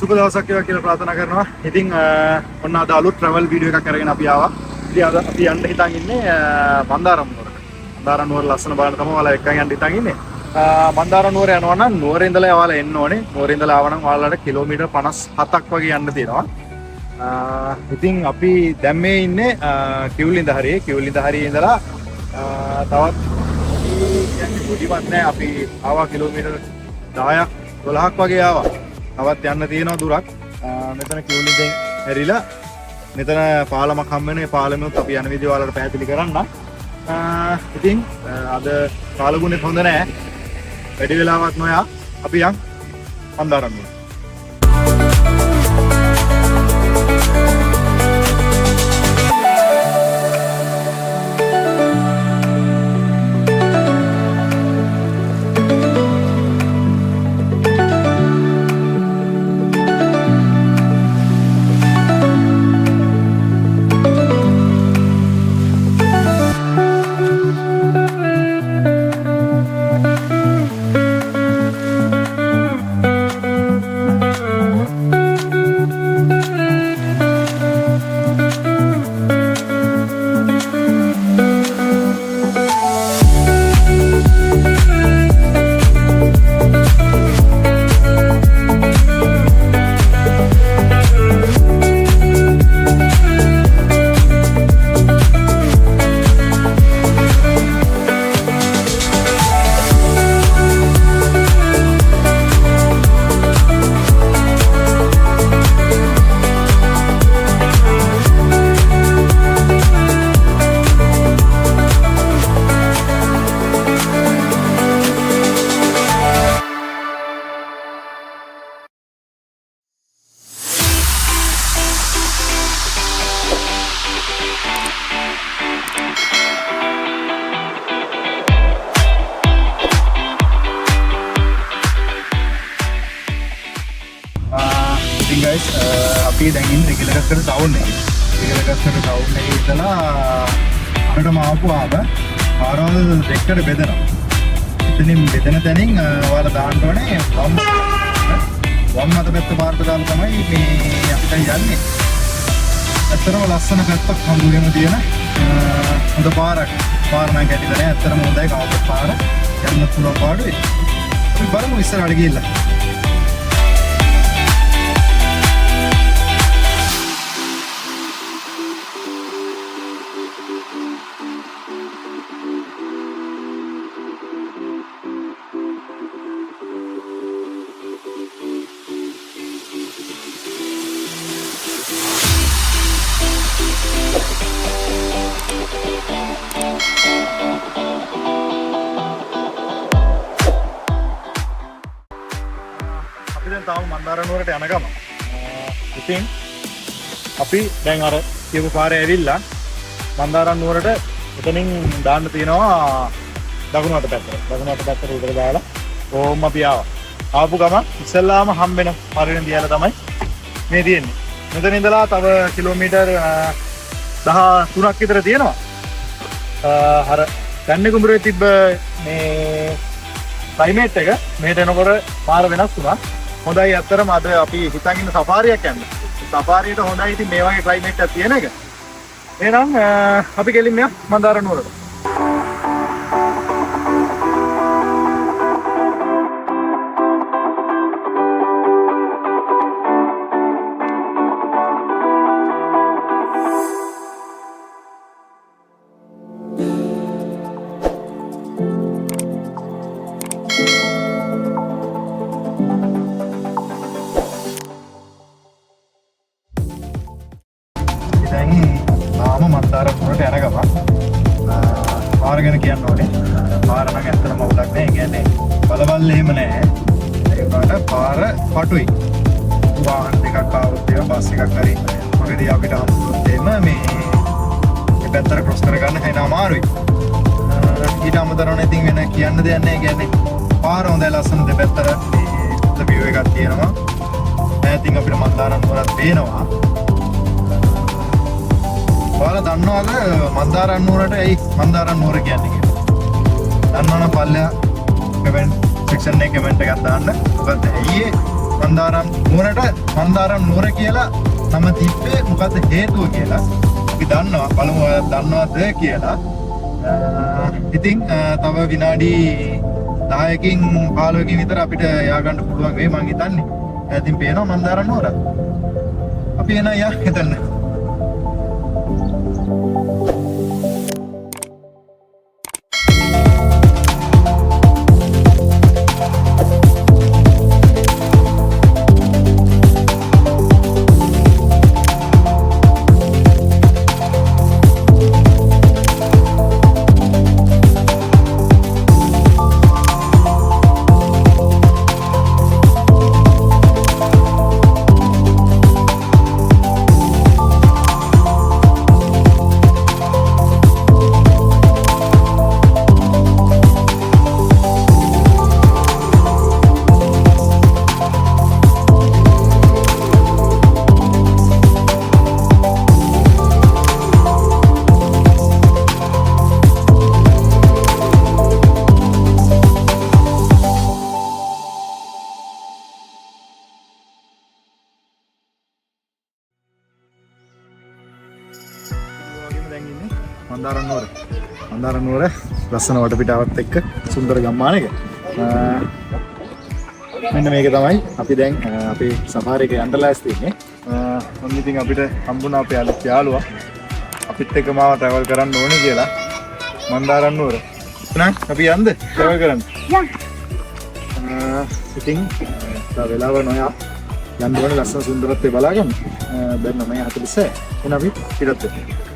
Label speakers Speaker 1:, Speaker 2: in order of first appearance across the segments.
Speaker 1: සුබ දවසක් වේවා කියලා ප්‍රාර්ථනා කරනවා. ඉතින් ඔන්න අද අලුත් travel video එකක් අරගෙන අපි ආවා. ඉතින් අද අපි යන්න හිතන් ඉන්නේ මන්දාරම් නුවරට. මන්දාරම් නුවර ලස්සන බලන්න තමයි ඔයාලා එක්කන් යන්න හිතන් ඉන්නේ. මන්දාරම් නුවර යනවා නම් නුවරේ ඉඳලා ඔයාලා එන්න ඕනේ. නුවරේ ඉඳලා ආව නම් ඔයාලට කිලෝමීටර් 57ක් වගේ යන්න තියෙනවා. ඉතින් අපි දැන් මේ ඉන්නේ කිව්ලින්ද හරියේ. කිව්ලින්ද හරියේ ඉඳලා තවත් කියන්නේ පොඩිවත් නෑ අපි ආවා කිලෝමීටර් 10ක් 12ක් වගේ ආවා. තවත් යන්න තියෙනවා දුරක්. මෙතන කිව්ලින්දෙන් හැරිලා මෙතන පාලමක් හම්බ වෙනවා. ඒ පාලමෙත් අපි යන විදිහ ඔයාලට පැහැදිලි කරන්න. ඉතින් අද කාලගුණෙත් හොඳ නෑ. වැඩි වෙලාවක් නොයා අපි යන් මන්දාරම් නුවර. ඉතින් guys අපි දැන් ඉන්නේ කිලගස්කර ටවුන් එකේ. කිලගස්කර ටවුන් එකේ ඉඳලා අපිටම ආපුවාම පාරවල් දෙකකට බෙදෙනවා. ඉතින් බෙදෙන තැනින් ඔයාලා දාන්න ඕනේ වම් අත පැත්ත පාරට දාලා තමයි මේ අපිට යන්නේ. ඇත්තටම ලස්සන පැත්තක් හම්බුගෙන තියෙන හොඳ පාරක්. පාර නම් කැටිලා නෑ. ඇත්තටම හොඳයි කවුරුත් පාර. යන්න පුළුවන් පාඩුවේ. අපි බලමු ඉස්සරහට ගිහිල්ලා. තාම මන්දාරම් නුවරට යන ගම. ඉතින් අපි දැන් අර කියපු පාරේ ඇවිල්ලා මන්දාරම් නුවරට එතනින් දාන්න තියෙනවා දකුණු අත පැත්තට. දකුණු අත පැත්තට උඩට දාලා ඕම් අපි ආවා. ආපු ගමන් ඉස්සල්ලාම හම්බෙන පරිණ දියල තමයි මේ තියෙන්නේ. මෙතන ඉඳලා තව කිලෝමීටර් 13ක් විතර තියෙනවා. අර ගන්නේ කුඹුරේ තිබ්බ මේ ක්ලයිමේට් එක මෙහෙට එනකොට පාර වෙනස් වුණා. හොඳයි අත්‍තරම අද අපි හිතන් ඉන්න සෆාරියක් යන්න. සෆාරියට හොඳයි ඉතින් මේ වගේ ක්ලයිමේට් එකක් තියෙන එක. එහෙනම් අපි ගෙලින්ම යමු මන්දාරම් නුවරට. මන්දාරම් නුවරට යන ගම පාර ගැන කියන්න ඕනේ. පාර නම් ඇත්තටම අවුලක් නෑ. ඒ කියන්නේ බලවල් එහෙම නෑ. ඒකට පාර පටුයි. වාහන දෙකක් ආවොත් ඒවා බස් එකක් හරි මොකද අපිට හම්බුනොත් එම මේ පැත්තට ක්‍රොස් කරගන්න හැම අමාරුයි. ඊට අමතරව ඉතින් වෙන කියන්න දෙයක් නෑ. ඒ කියන්නේ පාර හොඳයි ලස්සන දෙපැත්තට මේ view එකක් තියෙනවා. ඈතින් අපිට මන්දාරම් නුවරත් පේනවා. ඔයාලා දන්නවද මන්දාරම් නුවරට ඇයි මන්දාරම් නුවර කියන්නේ කියලා? දන්නවනම් පල්ලෙහා කමෙන්ට් සෙක්ෂන් එකේ කමෙන්ට් එකක් දාන්න. මොකද ඇයි මන්දාරම් නුවර කියලා නම තිබ්බේ මොකද්ද හේතුව කියලා අපි දන්නවා. බලමු ඔයාලා දන්නවද කියලා. ඉතින් තව විනාඩි 10කින් 15කින් විතර අපිට යා ගන්න පුළුවන් වෙයි මං හිතන්නේ. ඉතින් පේනවා මන්දාරම් නුවර. අපි එන යා හිතන්න. මන්දාරම් නුවර ලස්සන වටපිටාවත් එක්ක සුන්දර ගම්මානයක. මෙන්න මේක තමයි අපි දැන් අපේ සෆාරි එක යන්න ලෑස්ති ඉන්නේ. මම ඉතින් අපිට හම්බුණා අපේ අලුත් යාළුවා අපිත් එක්ක මාව ට්‍රැවල් කරන්න ඕනේ කියලා මන්දාරම් නුවර. එහෙනම් අපි යන්නද ට්‍රැවල් කරන්න? ඉතින් වෙලාව නොයා යන්න ඕනේ ලස්සන සුන්දරත්වය බලාගන්න. දැන් 9:40. එහෙනම් අපි පිටත් වෙමු.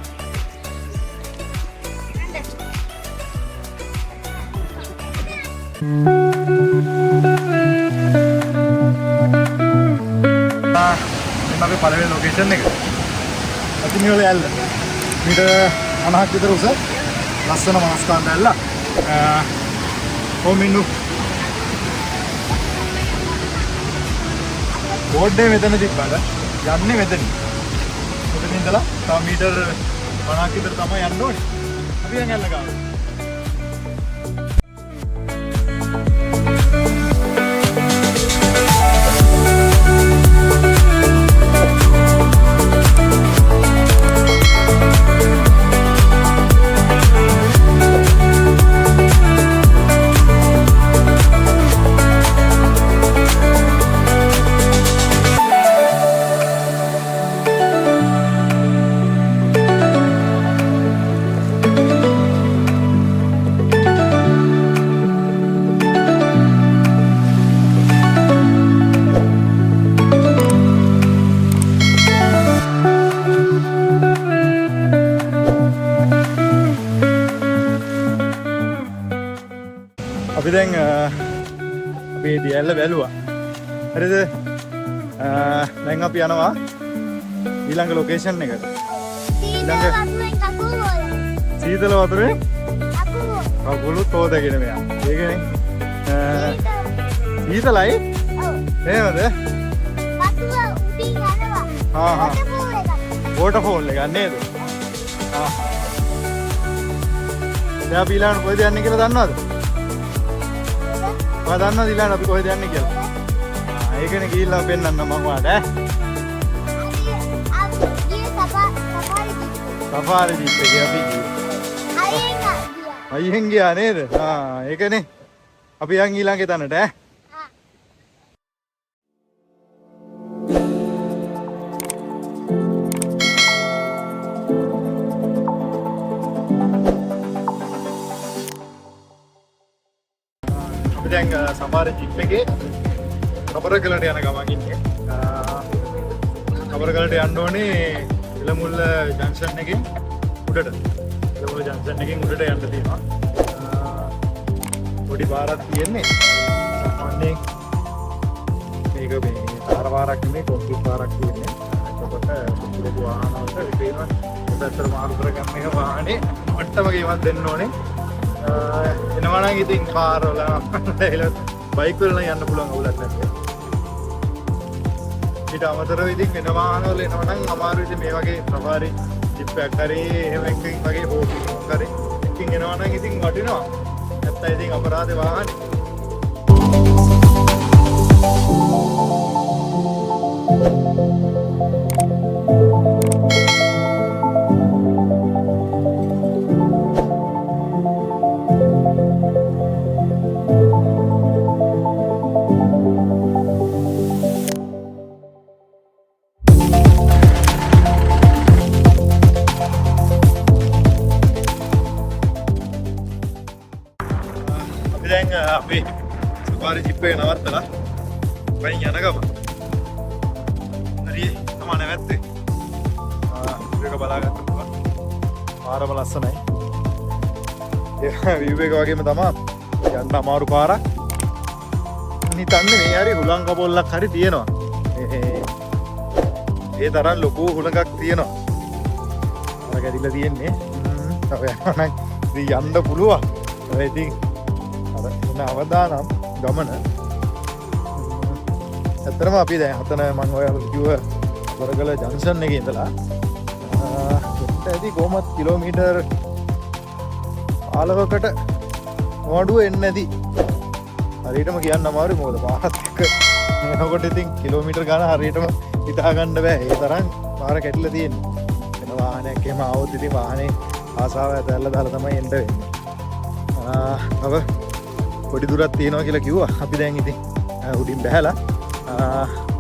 Speaker 1: අපේ පළවෙනි ලොකේෂන් එක. අතින් වල ඇල්ල. මීටර් 50ක් විතර උස ලස්සන මාස්කාන්ත ඇල්ල. කොමින්නු. බෝඩ් එක මෙතන තිබ්බද? යන්නේ මෙතනින්. මෙතනින් ඉඳලා තව මීටර් 50ක් විතර තමයි යන්න ඕනේ. අපි දැන් ඇල්ල ගාව. අපි දැන් අපේ දියැල්ල බැලුවා. හරිද? දැන් අපි යනවා ඊළඟ ලොකේෂන් එකට. සීතල වතුරේ කකුලු තෝදගෙන මෙයා. ඒකනේ. සීතලයි? එහෙමද?
Speaker 2: වතුර උඩින් යනවා.
Speaker 1: වෝටර්ෆෝල් එකක් නේද? දැන් අපි ඊළඟ කොහෙද යන්නේ කියලා දන්නවද? ඔයා දන්නවද ඊළඟ අපි කොහෙද යන්නේ කියලා? ඒකනේ ගිහිල්ලා පෙන්නන්න මම ඔයාලට සෆාරි ජීප් එකේ අපි අයියෙන් ගියා නේද? ඒකනේ. අපි යන් ඊළඟ තැනට ඈ. අපි දැන් සෆාරි ජීප් එකේ කබරගලට යන ගමන් ඉන්නේ. කබරගලට යන්න ඕනේ ඉලමුල්ල ජංක්ෂන් එකෙන් උඩට. ඉලමුල්ල ජංක්ෂන් එකෙන් උඩට යන්න තියෙනවා. පොඩි පාරක් තියෙන්නේ. සාමාන්‍යයෙන් මේක මේ තාර පාරක් නෙමෙයි කොන්ක්‍රීට් පාරක් තියෙන්නේ. එතකොට පුදුම වාහනවලට විපේනවා. ඒකට මාරු කරගන්න එක වාහනේ මට්ටමකේවත් දෙන්න ඕනේ. එනවා නම් ඉතින් කාර් වල බයික් වල නම් යන්න පුළුවන් අවුලක් නැහැ. ඊට අමතරව ඉතින් වෙන වාහන වල එනවා නම් අමාරු ඉතින් මේ වගේ සෆාරි ජිප් එකක් හරි එහෙම එකකින් වගේ හෝටල් හරි එකකින් එනවා නම් ඉතින් වටිනවා. නැත්නම් ඉතින් අපරාධේ වාහනේ. ජිප් එක නවත්තලා වයින් යන ගම. හරි තමයි නැවැත්තේ. ඒක බලාගන්න පුළුවන්. පාරම ලස්සනයි. ඒ view එක වගේම තමයි යන්න අමාරු පාරක්. හිතන්නේ මේ හරි හුලං කපොල්ලක් හරි තියෙනවා. ඒ තරම් ලොකු හුලඟක් තියෙනවා. අර ගැදිලා තියෙන්නේ. තව යනවා ඉතින් යන්න පුළුවන්. ඒ ඉතින් අර එන අවදානම් ගමන. ඇත්තටම අපි දැන් හතන මම ඔය කිව්ව වරගල ජංක්ෂන් එකේ ඉඳලා ඇති කොහොමත් කිලෝමීටර් 15කට මොඩුව එන්නේ නැති. හරියටම කියන්න අමාරුයි මොකද පාරත් එක්ක යනකොට ඉතින් කිලෝමීටර් ගාන හරියටම හිතා ගන්න බෑ. ඒ තරම් පාර කැඩිලා තියෙන්නේ. වෙන වාහනයක් එහෙම ආවොත් ඉතින් වාහනේ ආසාව ඇතැල්ලා දාලා තමයි එන්න වෙන්නේ. තව පොඩි දුරක් තියෙනවා කියලා කිව්වා. අපි දැන් ඉතින් උඩින් බහැලා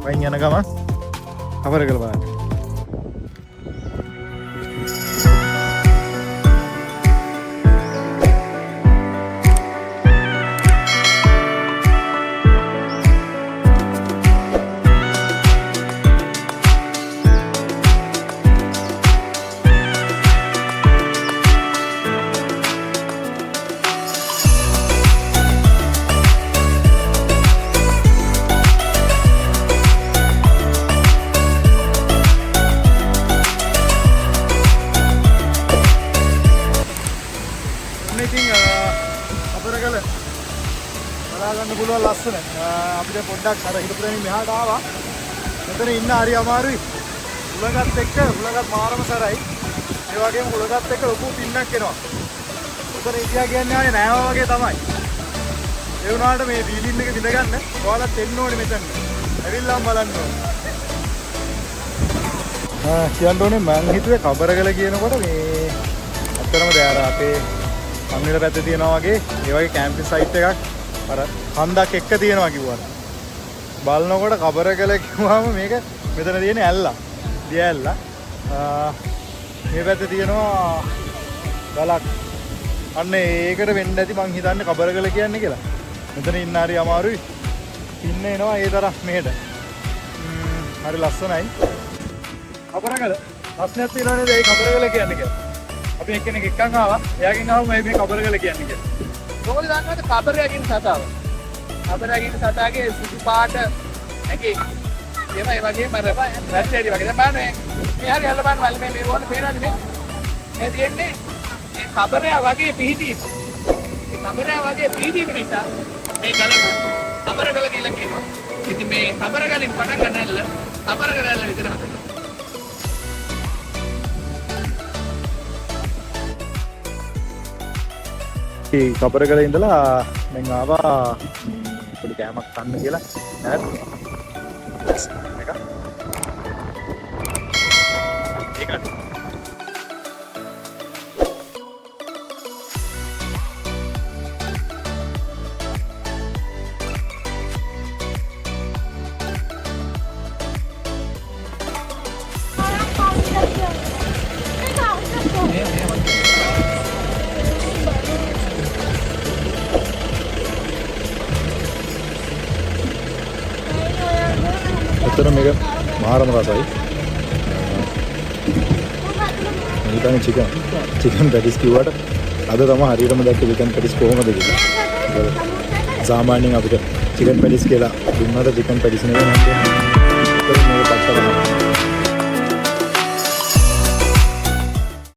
Speaker 1: වයින් යන ගමන් කවරගල බලන්න. කබරගල බලාගන්න පුළුවන් ලස්සන. අපිට පොඩ්ඩක් අර හිටපුරෙන් මෙහාට ආවා. මෙතන ඉන්න හරි අමාරුයි. උලගත් එක්ක උලගත් මාරම සරයි. ඒ වගේම උලගත් එක්ක ලොකු පින්නක් එනවා. උතන ඉතියා කියන්නේ ආයේ නෑවා වගේ තමයි. ඒ වුණාට මේ ෆීලින් එක විඳගන්න ඔයාලත් එන්න ඕනේ මෙතන. ඇවිල්ලාම බලන්න ඕනේ. කියන්න ඕනේ මං හිතුවේ කබරගල කියනකොට මේ අත්‍තරම දැන් අපේ අම්මිල පැත්තේ තියෙනවා වගේ ඒ වගේ කැම්පින් සයිට් එකක් අර හන්දක් එක්ක තියෙනවා කිව්වා. බලනකොට කබරගල කිව්වම මේක මෙතන තියෙන ඇල්ලා. දිය ඇල්ලා. මේ පැත්තේ තියෙනවා ගලක්. අන්න ඒකට වෙන්න ඇති මං හිතන්නේ කබරගල කියන්නේ කියලා. මෙතන ඉන්න හරි අමාරුයි. ඉන්න එනවා ඒ තරම් මෙහෙට. හරි ලස්සනයි. කබරගල. ප්‍රශ්නයක් තියෙනවා නේද ඒ කබරගල කියන්නේ කියලා? අපි එක්කෙනෙක් එක්කන් ආවා. එයාගෙන් ආවම මේ කබරගල කියන්නේ කියලා.
Speaker 3: මොකද දන්නවද කබරයකින් සතාව. කබරයකින් සතාගේ සුදු පාට ඇගේ ඒ වගේම අර රැස්ටේරි වගේ දැන් බලන්න මේ හරි හල්ල බලන්න වල මේ වොන පේනවද මේ තියෙන්නේ මේ කබරය වගේ පිහිටි. මේ කබරය වගේ පිහිටි නිසා මේ ගල කබරගල කියලා කියනවා. ඉතින් මේ කබරගලින් පටන් ගන්නල්ල කබරගල විතරයි.
Speaker 1: කබරගල ඉඳලා දැන් ආවා පොඩි කෑමක් කන්න කියලා නේද? ඒකට ඇත්තට මේක මාරම රසයි. මම හිතන්නේ චිකන් පැටිස් කිව්වට අද තමයි හරියටම දැක්කේ චිකන් පැටිස් කොහොමද කියලා. සාමාන්‍යයෙන් අපිට චිකන් පැටිස් කියලා දුන්නට චිකන් පැටිස් නෙවෙයි නේද? ඒක පට්ටම.